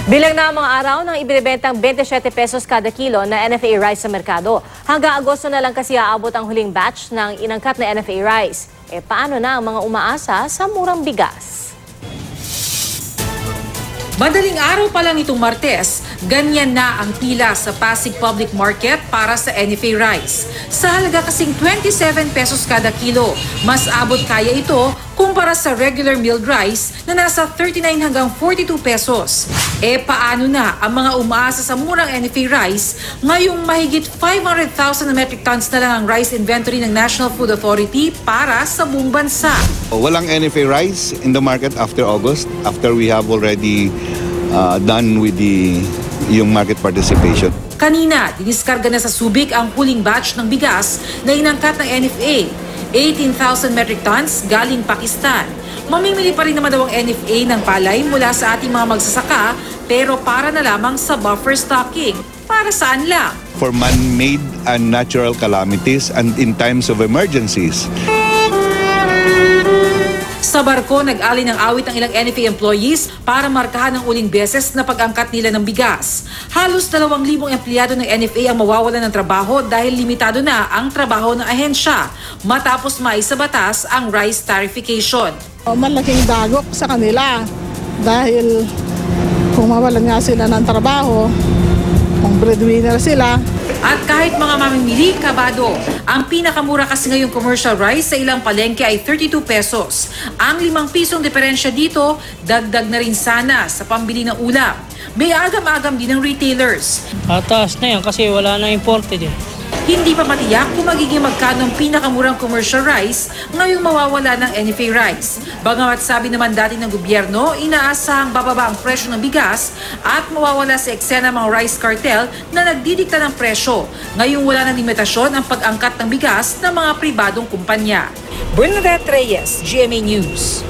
Bilang na ang mga araw nang ibinibentang 27 pesos kada kilo na NFA rice sa merkado. Hanggang Agosto na lang kasi aabot ang huling batch ng inangkat na NFA rice. Paano na ang mga umaasa sa murang bigas? Madaling araw pa lang itong Martes, ganyan na ang pila sa Pasig Public Market para sa NFA rice. Sa halaga kasing 27 pesos kada kilo, mas abot kaya ito kumpara sa regular milled rice na nasa 39 hanggang 42 pesos. Paano na ang mga umaasa sa murang NFA rice ngayong mahigit 500,000 na metric tons na lang ang rice inventory ng National Food Authority para sa buong bansa? Walang NFA rice in the market after August, after we have already done with yung market participation. Kanina, diniskarga na sa Subic ang huling batch ng bigas na inangkat ng NFA. 18,000 metric tons galing Pakistan. Mamimili pa rin naman daw ang NFA ng palay mula sa ating mga magsasaka, pero para na lamang sa buffer stocking. Para saan lang? For man-made and natural calamities and in times of emergencies. Sa barko, nag-alay ng awit ang ilang NFA employees para markahan ang uling beses na pag-angkat nila ng bigas. Halos 2,000 empleyado ng NFA ang mawawalan ng trabaho dahil limitado na ang trabaho ng ahensya matapos maisa batas ang rice tarification. Malaking dagok sa kanila dahil kung mawalan nga sila ng trabaho, kung breadwinner sila. At kahit mga mamimili, kabado, ang pinakamura kasi ngayong commercial rice sa ilang palengke ay 32 pesos. Ang 5 pisong diferensya dito, dagdag na rin sana sa pambili ng ulam. May agam-agam din ng retailers. Taas na yan kasi wala na imported eh. Hindi pa matiyak kung magiging magkano ang pinakamurang commercial rice ngayong mawawala ng NFA rice. Bagamat sabi naman dati ng gobyerno, inaasahang bababa ang presyo ng bigas at mawawala sa eksena mga rice cartel na nagdidikta ng presyo. Ngayong wala ng limitasyon ang pag-angkat ng bigas ng mga pribadong kumpanya. Bernadette Reyes, GMA News.